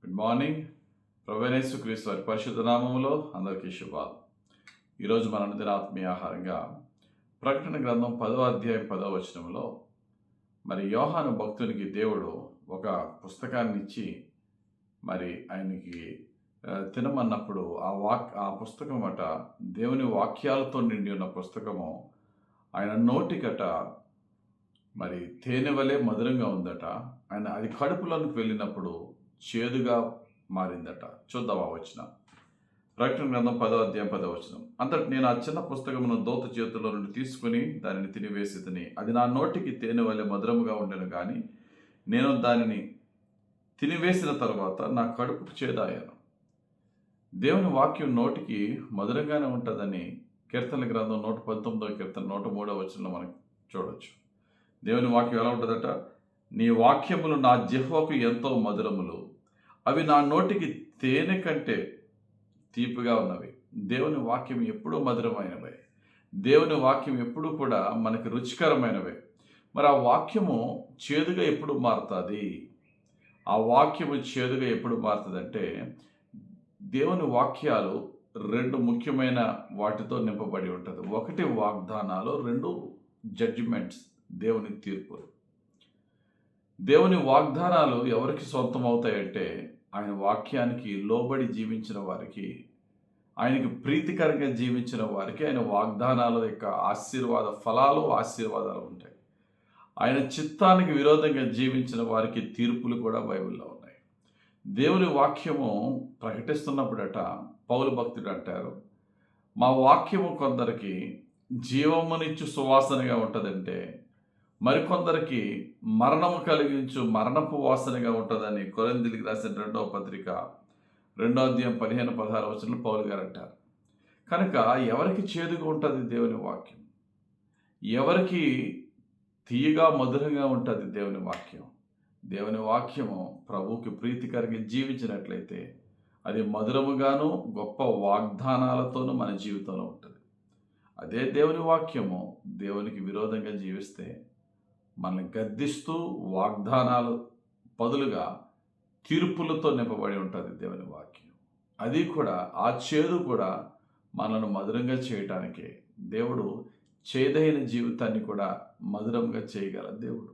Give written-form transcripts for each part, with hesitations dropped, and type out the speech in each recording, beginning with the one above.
Good morning. ప్రభువైన యేసుక్రీస్తు వారి పరిశుద్ధ నామములో అందరికీ శుభాలు. ఈరోజు మన అనుదిన ఆత్మీయ ఆహారంగా ప్రకటన గ్రంథం 10వ అధ్యాయం 10వ వచనంలో మరి యోహాను భక్తునికి దేవుడు ఒక పుస్తకాన్ని ఇచ్చి మరి ఆయనకి తినమన్నప్పుడు ఆ పుస్తకం అట దేవుని వాక్యాలతో నిండి ఉన్న పుస్తకము ఆయన నోటికట మరి తేనె వలె మధురంగా ఉందట. ఆయన అది కడుపులోనికి వెళ్ళినప్పుడు చేదుగా మారిందట. చూద్దాం ఆ వచనం. ప్రకటన గ్రంథం 10వ అధ్యాయం 10వ వచనం. అంతటి నేను ఆ చిన్న పుస్తకమును దూత చేతుల్లో నుండి తీసుకుని దానిని తినివేసి తిని అది నా నోటికి తేనె వలె మధురముగా ఉండెను, కానీ నేను దానిని తినివేసిన తర్వాత నా కడుపుకు చేదాయాను. దేవుని వాక్యం నోటికి మధురంగానే ఉంటుందని కీర్తనల గ్రంథం 119వ కీర్తన 103వ వచనంలో మనం చూడవచ్చు. దేవుని వాక్యం ఎలా ఉంటుందట? నీ వాక్యములు నా జిహ్వకు ఎంతో మధురములు, అవి నా నోటికి తేనె కంటే తీపిగా ఉన్నవి. దేవుని వాక్యం ఎప్పుడూ మధురమైనవే. దేవుని వాక్యం ఎప్పుడూ కూడా మనకి రుచికరమైనవే. మరి ఆ వాక్యము చేదుగా ఎప్పుడు మారుతుంది? ఆ వాక్యము చేదుగా ఎప్పుడు మారుతుందంటే, దేవుని వాక్యాలు రెండు ముఖ్యమైన వాటితో నింపబడి ఉంటుంది. ఒకటి వాగ్దానాలు, రెండు జడ్జిమెంట్స్, దేవుని తీర్పులు. దేవుని వాగ్దానాలు ఎవరికి సొంతం అవుతాయంటే, ఆయన వాక్యానికి లోబడి జీవించిన వారికి, ఆయనకి ప్రీతికరంగా జీవించిన వారికి ఆయన వాగ్దానాల యొక్క ఆశీర్వాదాలు ఉంటాయి. ఆయన చిత్తానికి విరోధంగా జీవించిన వారికి తీర్పులు కూడా బైబిల్లో ఉన్నాయి. దేవుని వాక్యము ప్రకటిస్తున్నప్పుడట పౌలు భక్తుడు అంటారు, మా వాక్యము కొందరికి జీవమునిచ్చు సువాసనగా ఉంటుందంటే, మరికొందరికి మరణము కలిగించు మరణపు వాసనగా ఉంటుందని కొరింథీయులకు రాసిన 2వ పత్రిక 2వ అధ్యాయం 15-16 వచనంలో పౌలు గారు అంటారు. కనుక ఎవరికి చేదుగా ఉంటుంది దేవుని వాక్యం? ఎవరికి తీయగా మధురంగా ఉంటుంది దేవుని వాక్యం? దేవుని వాక్యము ప్రభువుకి ప్రీతికరంగా జీవించినట్లయితే అది మధురముగాను గొప్ప వాగ్దానాలతోనూ మన జీవితంలో ఉంటుంది. అదే దేవుని వాక్యము దేవునికి విరోధంగా జీవిస్తే మనల్ని గద్దిస్తూ వాగ్దానాలు బదులుగా తీర్పులతో నింపబడి ఉంటుంది దేవుని వాక్యం. అది కూడా ఆ చేదు కూడా మనల్ని మధురంగా చేయటానికే. దేవుడు చేదైన జీవితాన్ని కూడా మధురంగా చేయగల దేవుడు.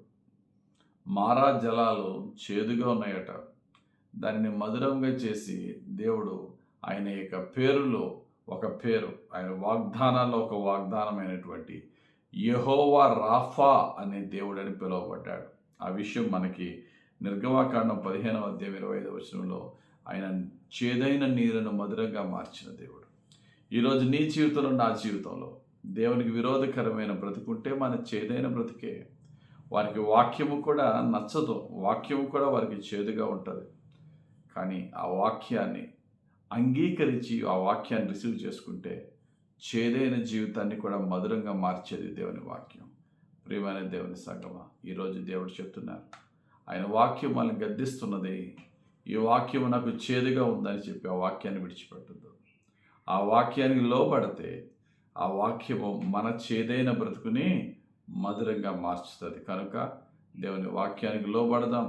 మారా జలాలు చేదుగా ఉన్నాయట, దానిని మధురంగా చేసి దేవుడు ఆయన యొక్క పేరులో ఒక పేరు, ఆయన వాగ్దానాల్లో ఒక వాగ్దానమైనటువంటి యెహోవా రాఫా అనే దేవుడని పిలువబడ్డాడు. ఆ విషయం మనకి నిర్గమాకాండం 15వ అధ్యాయం 25వ వచనంలో ఆయన చేదైన నీరును మధురంగా మార్చిన దేవుడు. ఈరోజు నీ జీవితంలో, నా జీవితంలో దేవునికి విరోధకరమైన బ్రతుకుంటే మన చేదైన బ్రతుకే. వారికి వాక్యము కూడా నచ్చదు, వాక్యము కూడా వారికి చేదుగా ఉంటుంది. కానీ ఆ వాక్యాన్ని అంగీకరించి ఆ వాక్యాన్ని రిసీవ్ చేసుకుంటే చేదైన జీవితాన్ని కూడా మధురంగా మార్చేది దేవుని వాక్యం. ప్రియమైన దేవుని సంగమా, ఈరోజు దేవుడు చెప్తున్నారు, ఆయన వాక్యం మనల్ని గద్దిస్తున్నది. ఈ వాక్యం నాకు చేదుగా ఉందని చెప్పి ఆ వాక్యాన్ని విడిచిపెట్టద్దు. ఆ వాక్యానికి లోబడితే ఆ వాక్యము మన చేదైన బ్రతుకుని మధురంగా మార్చుతుంది. కనుక దేవుని వాక్యానికి లోబడదాం,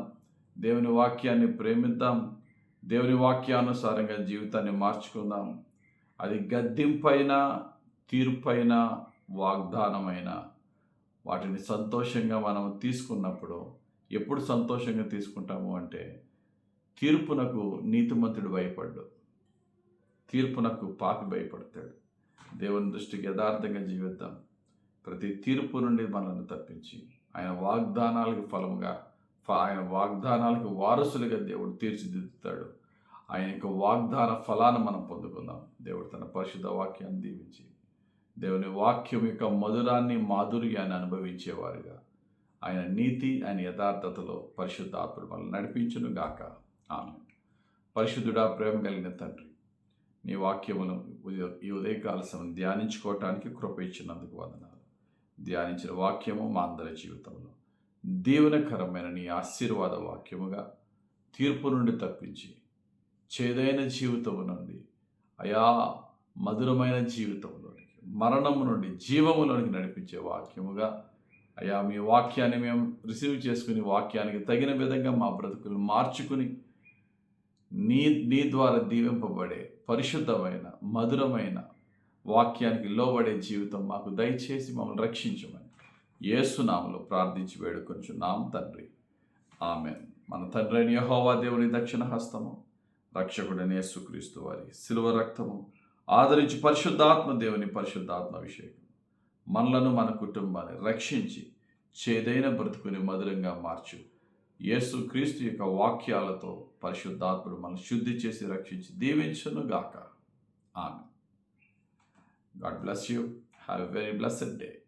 దేవుని వాక్యాన్ని ప్రేమిద్దాం, దేవుని వాక్యానుసారంగా జీవితాన్ని మార్చుకుందాం. అది గద్దింపైన, తీర్పైన, వాగ్దానమైన వాటిని సంతోషంగా మనం తీసుకున్నప్పుడు, ఎప్పుడు సంతోషంగా తీసుకుంటాము అంటే, తీర్పునకు నీతిమంతుడు భయపడ్డు, తీర్పునకు పాపి భయపడతాడు. దేవుని దృష్టికి యథార్థంగా జీవిద్దాం. ప్రతి తీర్పు నుండి మనల్ని తప్పించి ఆయన వాగ్దానాలకు ఫలముగా, ఆయన వాగ్దానాలకు వారసులుగా దేవుడు తీర్చిదిద్దుతాడు. ఆయన యొక్క వాగ్దాన ఫలాన్ని మనం పొందుకుందాం. దేవుడు తన పరిశుద్ధ వాక్యాన్ని దీవించి దేవుని వాక్యం యొక్క మధురాన్ని, మాధుర్యాన్ని అనుభవించేవారుగా ఆయన నీతి, ఆయన యథార్థతలో పరిశుద్ధాత్ముడు మనల్ని నడిపించును గాక. ఆమేన్. పరిశుద్ధుడా, ప్రేమ కలిగిన తండ్రి, నీ వాక్యమును ఈ ఉదయకాల సమయం ధ్యానించుకోవటానికి కృప ఇచ్చినందుకు వందనాలు. ధ్యానించిన వాక్యము మా అందరి జీవితంలో దీవెనకరమైన నీ ఆశీర్వాద వాక్యముగా తీర్పు నుండి తప్పించి చేదైన జీవితము నుండి అయా మధురమైన జీవితంలోనికి, మరణము నుండి జీవములోనికి నడిపించే వాక్యముగా అయా మీ వాక్యాన్ని మేము రిసీవ్ చేసుకుని వాక్యానికి తగిన విధంగా మా బ్రతుకులు మార్చుకుని నీ నీ ద్వారా దీవింపబడే పరిశుద్ధమైన మధురమైన వాక్యానికి లోబడే జీవితం మాకు దయచేసి మమ్మల్ని రక్షించమని యేసునామములో ప్రార్థించి వేడుకొంచున్నాం తండ్రి. ఆమేన్. మన తండ్రి అయిన యెహోవా దేవుని దక్షిణ హస్తము, రక్షకుడైన యేసుక్రీస్తు వారి శిలువ రక్తము, ఆదరించి పరిశుద్ధాత్మ దేవుని పరిశుద్ధాత్మ అభిషేకం మనలను మన కుటుంబాన్ని రక్షించి చేదైన బ్రతుకుని మధురంగా మార్చు యేసుక్రీస్తు యొక్క వాక్యాలతో పరిశుద్ధాత్ముడు మనల్ని శుద్ధి చేసి రక్షించి దీవించును గాక. ఆమేన్. God bless you. Have a very blessed day.